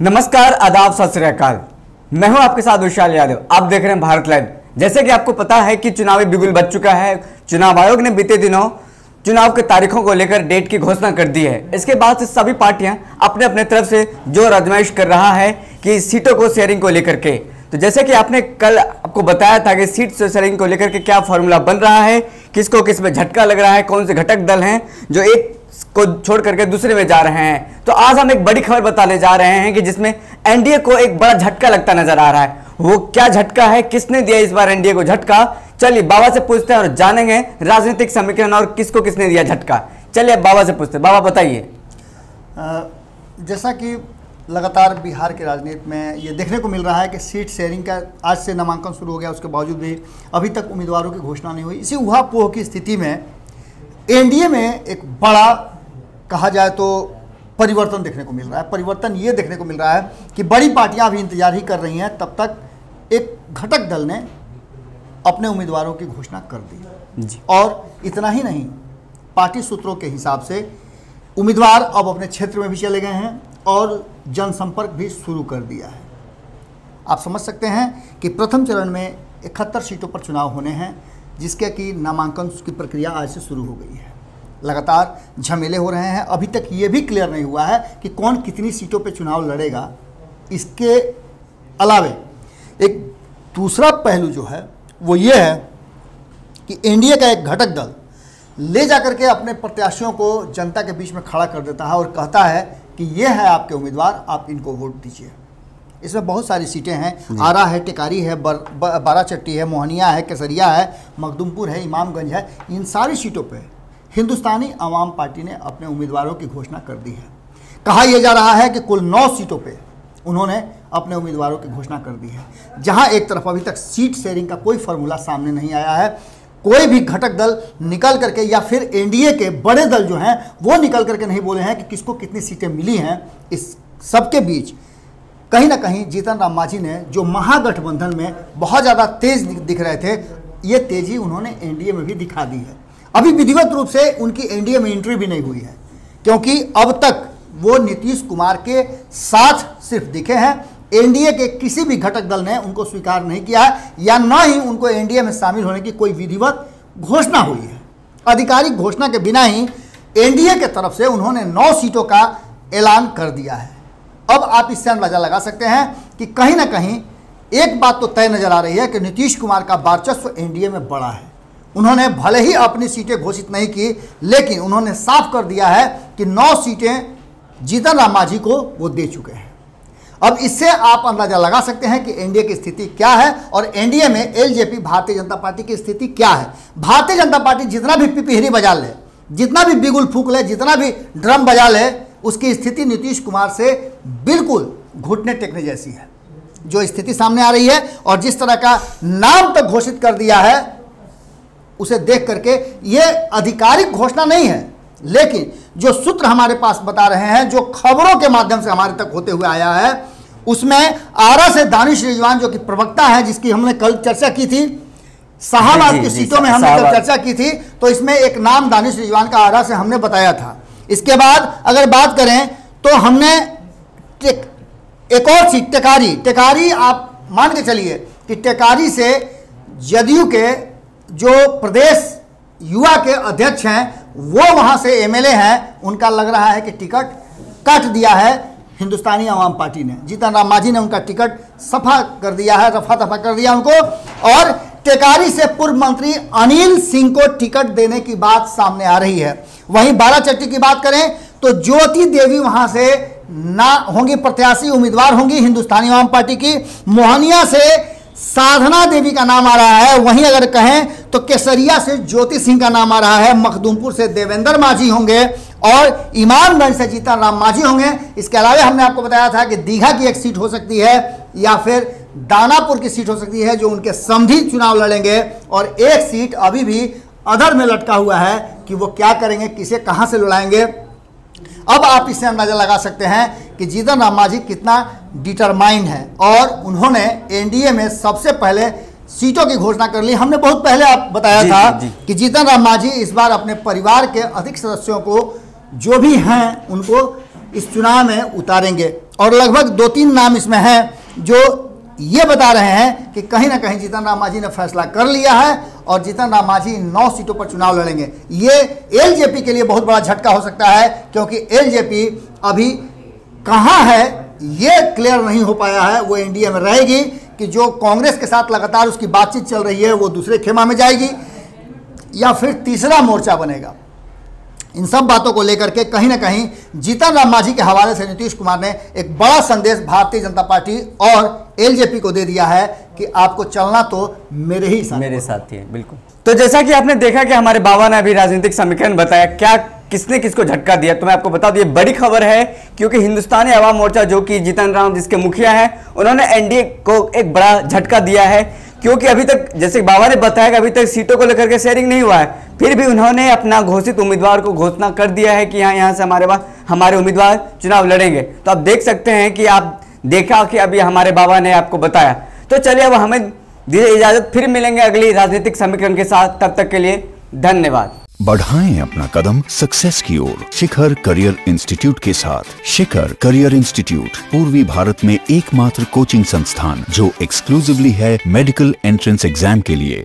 नमस्कार, आदाब, सत श्री अकाल। मैं हूं आपके साथ विशाल यादव। आप देख रहे हैं भारत लाइव। जैसे कि आपको पता है कि चुनावी बिगुल बज चुका है। चुनाव आयोग ने बीते दिनों चुनाव के तारीखों को लेकर डेट की घोषणा कर दी है। इसके बाद से सभी पार्टियां अपने अपने तरफ से जोर आजमाइश कर रहा है कि सीटों को शेयरिंग को लेकर के। तो जैसे कि आपने कल आपको बताया था कि सीट शेयरिंग को लेकर के क्या फॉर्मूला बन रहा है, किसको किस में झटका लग रहा है, कौन से घटक दल हैं जो एक को छोड़ करके दूसरे में जा रहे हैं। तो आज हम एक बड़ी खबर बताने जा रहे हैं कि जिसमें एनडीए को एक बड़ा झटका लगता नजर आ रहा है। वो क्या झटका है, किसने दिया इस बार एनडीए को झटका, चलिए बाबा से पूछते हैं और जानेंगे राजनीतिक समीकरण और किसको किसने दिया झटका। चलिए बाबा से पूछते हैं। बाबा बताइए। जैसा कि लगातार बिहार के राजनीति में ये देखने को मिल रहा है कि सीट शेयरिंग का आज से नामांकन शुरू हो गया, उसके बावजूद भी अभी तक उम्मीदवारों की घोषणा नहीं हुई। इसी उहापोह की स्थिति में एनडीए में एक बड़ा कहा जाए तो परिवर्तन देखने को मिल रहा है। परिवर्तन ये देखने को मिल रहा है कि बड़ी पार्टियां भी इंतजार ही कर रही हैं, तब तक एक घटक दल ने अपने उम्मीदवारों की घोषणा कर दी। और इतना ही नहीं, पार्टी सूत्रों के हिसाब से उम्मीदवार अब अपने क्षेत्र में भी चले गए हैं और जनसंपर्क भी शुरू कर दिया है। आप समझ सकते हैं कि प्रथम चरण में 71 सीटों पर चुनाव होने हैं, जिसके कि नामांकन की प्रक्रिया आज से शुरू हो गई है। लगातार झमेले हो रहे हैं। अभी तक ये भी क्लियर नहीं हुआ है कि कौन कितनी सीटों पे चुनाव लड़ेगा। इसके अलावे एक दूसरा पहलू जो है वो ये है कि एनडीए का एक घटक दल ले जाकर के अपने प्रत्याशियों को जनता के बीच में खड़ा कर देता है और कहता है कि ये है आपके उम्मीदवार, आप इनको वोट दीजिए। इसमें बहुत सारी सीटें हैं। आरा है, टेकारी है, बाराचट्टी है, मोहनिया है, केसरिया है, मखदुमपुर है, इमामगंज है। इन सारी सीटों पे हिंदुस्तानी आवाम पार्टी ने अपने उम्मीदवारों की घोषणा कर दी है। कहा यह जा रहा है कि कुल 9 सीटों पे उन्होंने अपने उम्मीदवारों की घोषणा कर दी है। जहां एक तरफ अभी तक सीट शेयरिंग का कोई फार्मूला सामने नहीं आया है, कोई भी घटक दल निकल करके या फिर एनडीए के बड़े दल जो हैं वो निकल करके नहीं बोले हैं कि किसको कितनी सीटें मिली हैं। इस सबके बीच कहीं ना कहीं जीतन राम मांझी ने, जो महागठबंधन में बहुत ज़्यादा तेज दिख रहे थे, ये तेजी उन्होंने एनडीए में भी दिखा दी है। अभी विधिवत रूप से उनकी एनडीए में एंट्री भी नहीं हुई है, क्योंकि अब तक वो नीतीश कुमार के साथ सिर्फ दिखे हैं। एनडीए के किसी भी घटक दल ने उनको स्वीकार नहीं किया है या न ही उनको एनडीए में शामिल होने की कोई विधिवत घोषणा हुई है। आधिकारिक घोषणा के बिना ही एनडीए के तरफ से उन्होंने 9 सीटों का ऐलान कर दिया है। अब आप इससे अंदाजा लगा सकते हैं कि कहीं ना कहीं एक बात तो तय नजर आ रही है कि नीतीश कुमार का वर्चस्व एनडीए में बड़ा है। उन्होंने भले ही अपनी सीटें घोषित नहीं की, लेकिन उन्होंने साफ कर दिया है कि 9 सीटें जीतन राम मांझी को वो दे चुके हैं। अब इससे आप अंदाजा लगा सकते हैं कि एनडीए की स्थिति क्या है और एनडीए में एलजेपी भारतीय जनता पार्टी की स्थिति क्या है। भारतीय जनता पार्टी जितना भी पिपहिरी बजा ले, जितना भी बिगुल फूंक ले, जितना भी ड्रम बजा ले, उसकी स्थिति नीतीश कुमार से बिल्कुल घुटने टेकने जैसी है। जो स्थिति सामने आ रही है और जिस तरह का नाम तक घोषित कर दिया है, उसे देख करके ये आधिकारिक घोषणा नहीं है, लेकिन जो सूत्र हमारे पास बता रहे हैं, जो खबरों के माध्यम से हमारे तक होते हुए आया है, उसमें आरा से दानिश रिजवान जो कि प्रवक्ता है, जिसकी हमने कल चर्चा की थी, शाहबाद की सीटों में हमने कल चर्चा की थी, तो इसमें एक नाम दानिश रिजवान का आरा से हमने बताया था। इसके बाद अगर बात करें तो हमने एक और सीट टेकारी आप मान के चलिए कि टेकारी से जदयू के जो प्रदेश युवा के अध्यक्ष हैं, वो वहां से एमएलए हैं, उनका लग रहा है कि टिकट काट दिया है हिंदुस्तानी आवाम पार्टी ने। जीतन राम मांझी ने उनका टिकट सफा कर दिया है, रफा दफा कर दिया उनको। और टेकारी से पूर्व मंत्री अनिल सिंह को टिकट देने की बात सामने आ रही है। वहीं बाराचट्टी की बात करें तो ज्योति देवी वहां से ना होंगी प्रत्याशी, उम्मीदवार होंगी हिंदुस्तानी आवाम पार्टी की। मोहनिया से साधना देवी का नाम आ रहा है। वहीं अगर कहें तो केसरिया से ज्योति सिंह का नाम आ रहा है। मखदुमपुर से देवेंद्र मांझी होंगे और इमामगंज से जीतन राम मांझी होंगे। इसके अलावा हमने आपको बताया था कि दीघा की एक सीट हो सकती है या फिर दानापुर की सीट हो सकती है, जो उनके समधी चुनाव लड़ेंगे। और एक सीट अभी भी अधर में लटका हुआ है कि वो क्या करेंगे, किसे कहां से लड़ाएंगे। अब आप इससे अंदाजा लगा सकते हैं कि जीतन राम मांझी कितना डिटरमाइंड है और उन्होंने एनडीए में सबसे पहले सीटों की घोषणा कर ली। हमने बहुत पहले आप बताया था कि जीतन राम मांझी इस बार अपने परिवार के अधिक सदस्यों को, जो भी हैं, उनको इस चुनाव में उतारेंगे। और लगभग 2-3 नाम इसमें हैं जो ये बता रहे हैं कि कहीं ना कहीं जीतन राम मांझी ने फैसला कर लिया है और जीतन राम मांझी 9 सीटों पर चुनाव लड़ेंगे। ये एलजेपी के लिए बहुत बड़ा झटका हो सकता है, क्योंकि एलजेपी अभी कहाँ है ये क्लियर नहीं हो पाया है। वो एनडीए में रहेगी कि जो कांग्रेस के साथ लगातार उसकी बातचीत चल रही है वो दूसरे खेमा में जाएगी, या फिर तीसरा मोर्चा बनेगा। इन सब बातों को लेकर के कहीं ना कहीं जीतन राम मांझी के हवाले से नीतीश कुमार ने एक बड़ा संदेश भारतीय जनता पार्टी और एलजेपी को दे दिया है कि आपको चलना तो मेरे ही साथ ही है। बिल्कुल। तो जैसा कि आपने देखा कि हमारे बाबा ने अभी राजनीतिक समीकरण बताया, क्या किसने किसको झटका दिया, तो मैं आपको बता दूं ये बड़ी खबर है, क्योंकि हिंदुस्तानी अवाम मोर्चा जो कि जीतन राम जिसके मुखिया हैं, उन्होंने एनडीए को एक बड़ा झटका दिया है। क्योंकि अभी तक जैसे बाबा ने बताया कि अभी तक सीटों को लेकर के शेयरिंग नहीं हुआ है, फिर भी उन्होंने अपना घोषित उम्मीदवार को घोषणा कर दिया है कि यहाँ से हमारे उम्मीदवार चुनाव लड़ेंगे। तो आप देख सकते हैं कि आप देखा कि अभी हमारे बाबा ने आपको बताया। तो चलिए अब हमें दीजिए इजाजत, फिर मिलेंगे अगली राजनीतिक समीकरण के साथ। तब तक के लिए धन्यवाद। बढ़ाएं अपना कदम सक्सेस की ओर शिखर करियर इंस्टीट्यूट के साथ। शिखर करियर इंस्टीट्यूट पूर्वी भारत में एकमात्र कोचिंग संस्थान जो एक्सक्लूसिवली है मेडिकल एंट्रेंस एग्जाम के लिए।